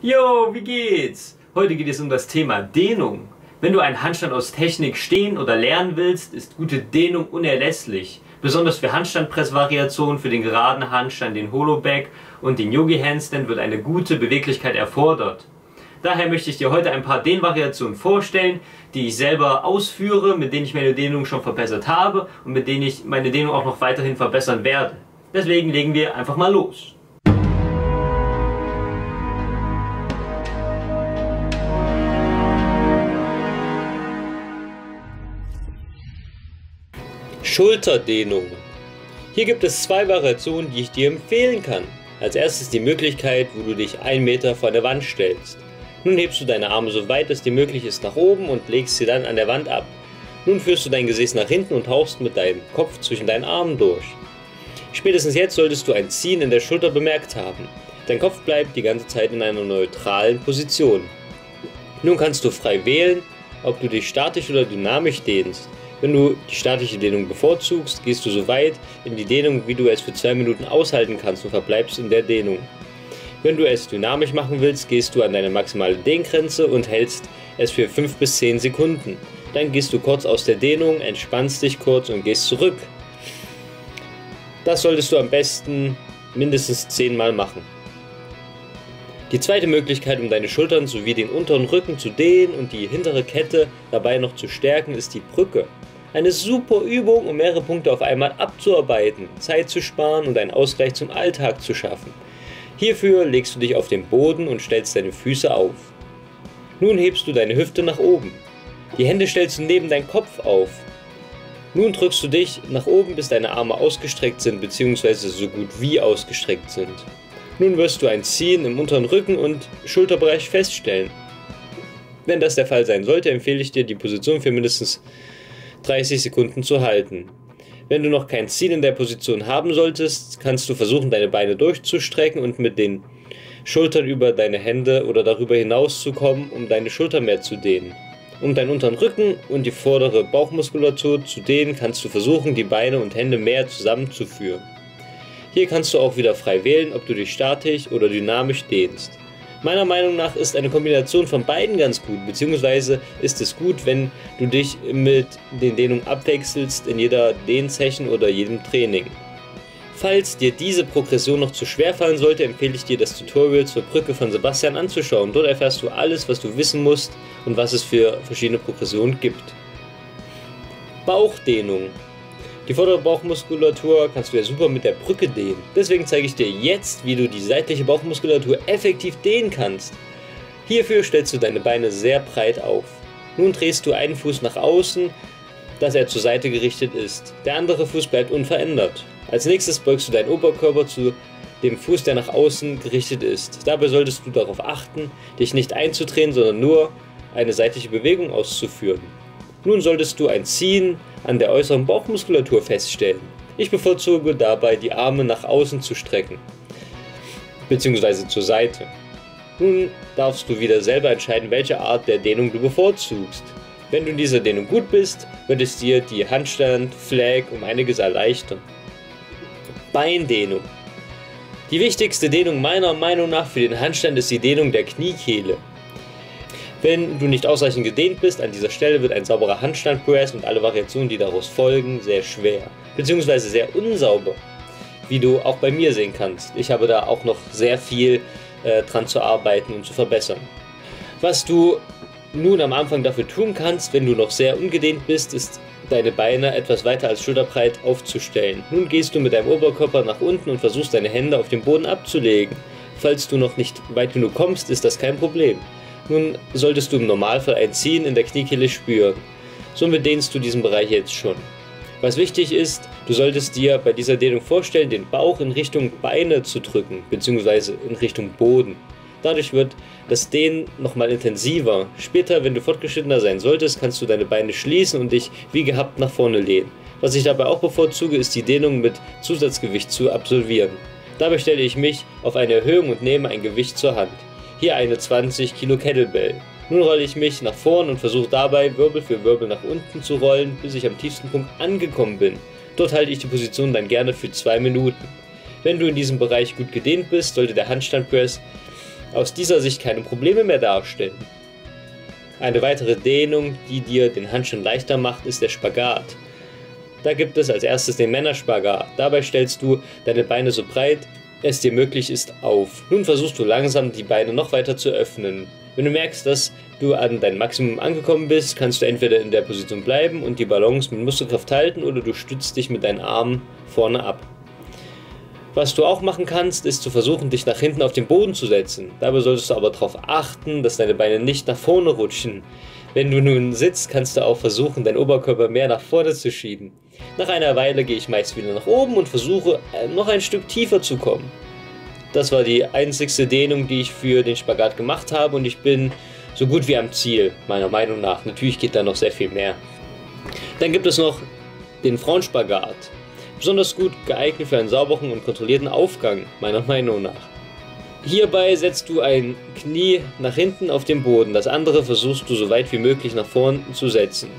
Jo, wie geht's? Heute geht es um das Thema Dehnung. Wenn du einen Handstand aus Technik stehen oder lernen willst, ist gute Dehnung unerlässlich. Besonders für Handstandpressvariationen, für den geraden Handstand, den Hollowback und den Yogi Handstand wird eine gute Beweglichkeit erfordert. Daher möchte ich dir heute ein paar Dehnvariationen vorstellen, die ich selber ausführe, mit denen ich meine Dehnung schon verbessert habe und mit denen ich meine Dehnung auch noch weiterhin verbessern werde. Deswegen legen wir einfach mal los. Schulterdehnung. Hier gibt es zwei Variationen, die ich dir empfehlen kann. Als erstes die Möglichkeit, wo du dich 1 Meter vor der Wand stellst. Nun hebst du deine Arme so weit es dir möglich ist nach oben und legst sie dann an der Wand ab. Nun führst du dein Gesäß nach hinten und tauchst mit deinem Kopf zwischen deinen Armen durch. Spätestens jetzt solltest du ein Ziehen in der Schulter bemerkt haben. Dein Kopf bleibt die ganze Zeit in einer neutralen Position. Nun kannst du frei wählen, ob du dich statisch oder dynamisch dehnst. Wenn du die statische Dehnung bevorzugst, gehst du so weit in die Dehnung, wie du es für 2 Minuten aushalten kannst und verbleibst in der Dehnung. Wenn du es dynamisch machen willst, gehst du an deine maximale Dehngrenze und hältst es für 5 bis 10 Sekunden. Dann gehst du kurz aus der Dehnung, entspannst dich kurz und gehst zurück. Das solltest du am besten mindestens 10 Mal machen. Die zweite Möglichkeit, um deine Schultern sowie den unteren Rücken zu dehnen und die hintere Kette dabei noch zu stärken, ist die Brücke. Eine super Übung, um mehrere Punkte auf einmal abzuarbeiten, Zeit zu sparen und einen Ausgleich zum Alltag zu schaffen. Hierfür legst du dich auf den Boden und stellst deine Füße auf. Nun hebst du deine Hüfte nach oben. Die Hände stellst du neben deinen Kopf auf. Nun drückst du dich nach oben, bis deine Arme ausgestreckt sind bzw. so gut wie ausgestreckt sind. Nun wirst du ein Ziehen im unteren Rücken und Schulterbereich feststellen. Wenn das der Fall sein sollte, empfehle ich dir, die Position für mindestens 30 Sekunden zu halten. Wenn du noch kein Ziehen in der Position haben solltest, kannst du versuchen, deine Beine durchzustrecken und mit den Schultern über deine Hände oder darüber hinaus zu kommen, um deine Schulter mehr zu dehnen. Um deinen unteren Rücken und die vordere Bauchmuskulatur zu dehnen, kannst du versuchen, die Beine und Hände mehr zusammenzuführen. Hier kannst du auch wieder frei wählen, ob du dich statisch oder dynamisch dehnst. Meiner Meinung nach ist eine Kombination von beiden ganz gut, beziehungsweise ist es gut, wenn du dich mit den Dehnungen abwechselst in jeder Dehnsession oder jedem Training. Falls dir diese Progression noch zu schwer fallen sollte, empfehle ich dir, das Tutorial zur Brücke von Sebastian anzuschauen. Dort erfährst du alles, was du wissen musst und was es für verschiedene Progressionen gibt. Bauchdehnung. Die vordere Bauchmuskulatur kannst du ja super mit der Brücke dehnen. Deswegen zeige ich dir jetzt, wie du die seitliche Bauchmuskulatur effektiv dehnen kannst. Hierfür stellst du deine Beine sehr breit auf. Nun drehst du einen Fuß nach außen, dass er zur Seite gerichtet ist. Der andere Fuß bleibt unverändert. Als nächstes beugst du deinen Oberkörper zu dem Fuß, der nach außen gerichtet ist. Dabei solltest du darauf achten, dich nicht einzudrehen, sondern nur eine seitliche Bewegung auszuführen. Nun solltest du ein Ziehen an der äußeren Bauchmuskulatur feststellen. Ich bevorzuge dabei, die Arme nach außen zu strecken, bzw. zur Seite. Nun darfst du wieder selber entscheiden, welche Art der Dehnung du bevorzugst. Wenn du in dieser Dehnung gut bist, wird es dir die Handstand-Flag um einiges erleichtern. Beindehnung. Die wichtigste Dehnung meiner Meinung nach für den Handstand ist die Dehnung der Kniekehle. Wenn du nicht ausreichend gedehnt bist, an dieser Stelle wird ein sauberer Handstand-Press und alle Variationen, die daraus folgen, sehr schwer, bzw. sehr unsauber, wie du auch bei mir sehen kannst. Ich habe da auch noch sehr viel dran zu arbeiten und zu verbessern. Was du nun am Anfang dafür tun kannst, wenn du noch sehr ungedehnt bist, ist deine Beine etwas weiter als schulterbreit aufzustellen. Nun gehst du mit deinem Oberkörper nach unten und versuchst deine Hände auf den Boden abzulegen. Falls du noch nicht weit genug kommst, ist das kein Problem. Nun solltest du im Normalfall ein Ziehen in der Kniekehle spüren. Somit dehnst du diesen Bereich jetzt schon. Was wichtig ist, du solltest dir bei dieser Dehnung vorstellen, den Bauch in Richtung Beine zu drücken, bzw. in Richtung Boden. Dadurch wird das Dehnen nochmal intensiver. Später, wenn du fortgeschrittener sein solltest, kannst du deine Beine schließen und dich wie gehabt nach vorne lehnen. Was ich dabei auch bevorzuge, ist die Dehnung mit Zusatzgewicht zu absolvieren. Dabei stelle ich mich auf eine Erhöhung und nehme ein Gewicht zur Hand. Hier eine 20 Kilo Kettlebell. Nun rolle ich mich nach vorn und versuche dabei Wirbel für Wirbel nach unten zu rollen, bis ich am tiefsten Punkt angekommen bin. Dort halte ich die Position dann gerne für 2 Minuten. Wenn du in diesem Bereich gut gedehnt bist, sollte der Handstand-Press aus dieser Sicht keine Probleme mehr darstellen. Eine weitere Dehnung, die dir den Handstand leichter macht, ist der Spagat. Da gibt es als erstes den Männerspagat. Dabei stellst du deine Beine so breit es dir möglich ist auf. Nun versuchst du langsam die Beine noch weiter zu öffnen. Wenn du merkst, dass du an dein Maximum angekommen bist, kannst du entweder in der Position bleiben und die Balance mit Muskelkraft halten oder du stützt dich mit deinen Armen vorne ab. Was du auch machen kannst, ist zu versuchen, dich nach hinten auf den Boden zu setzen. Dabei solltest du aber darauf achten, dass deine Beine nicht nach vorne rutschen. Wenn du nun sitzt, kannst du auch versuchen, deinen Oberkörper mehr nach vorne zu schieben. Nach einer Weile gehe ich meist wieder nach oben und versuche, noch ein Stück tiefer zu kommen. Das war die einzigste Dehnung, die ich für den Spagat gemacht habe und ich bin so gut wie am Ziel, meiner Meinung nach. Natürlich geht da noch sehr viel mehr. Dann gibt es noch den Frauenspagat. Besonders gut geeignet für einen sauberen und kontrollierten Aufgang, meiner Meinung nach. Hierbei setzt du ein Knie nach hinten auf den Boden, das andere versuchst du so weit wie möglich nach vorne zu setzen.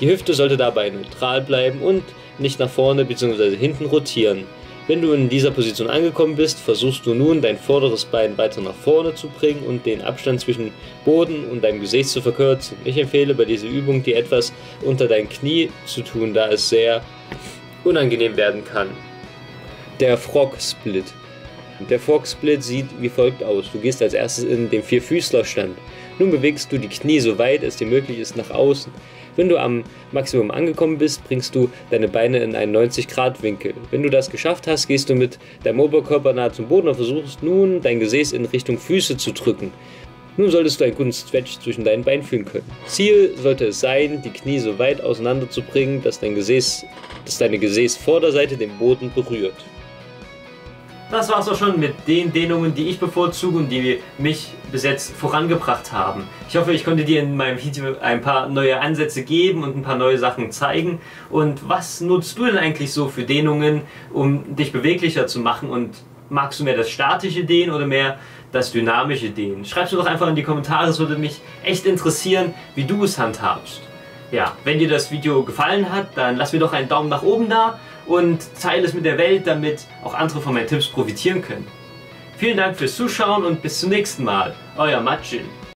Die Hüfte sollte dabei neutral bleiben und nicht nach vorne bzw. hinten rotieren. Wenn du in dieser Position angekommen bist, versuchst du nun dein vorderes Bein weiter nach vorne zu bringen und den Abstand zwischen Boden und deinem Gesäß zu verkürzen. Ich empfehle bei dieser Übung, dir etwas unter dein Knie zu tun, da es sehr unangenehm werden kann. Der Frog Split. Der Frog Split sieht wie folgt aus. Du gehst als erstes in den Vierfüßlerstand. Nun bewegst du die Knie so weit es dir möglich ist nach außen. Wenn du am Maximum angekommen bist, bringst du deine Beine in einen 90-Grad-Winkel. Wenn du das geschafft hast, gehst du mit deinem Oberkörper nahe zum Boden und versuchst nun dein Gesäß in Richtung Füße zu drücken. Nun solltest du einen guten Stretch zwischen deinen Beinen fühlen können. Ziel sollte es sein, die Knie so weit auseinander zu bringen, dass deine Gesäßvorderseite den Boden berührt. Das war's auch schon mit den Dehnungen, die ich bevorzuge und die mich bis jetzt vorangebracht haben. Ich hoffe, ich konnte dir in meinem Video ein paar neue Ansätze geben und ein paar neue Sachen zeigen. Und was nutzt du denn eigentlich so für Dehnungen, um dich beweglicher zu machen? Und magst du mehr das statische Dehnen oder mehr das dynamische Dehnen? Schreib's mir doch einfach in die Kommentare, es würde mich echt interessieren, wie du es handhabst. Ja, wenn dir das Video gefallen hat, dann lass mir doch einen Daumen nach oben da und teile es mit der Welt, damit auch andere von meinen Tipps profitieren können. Vielen Dank fürs Zuschauen und bis zum nächsten Mal. Euer Marcin.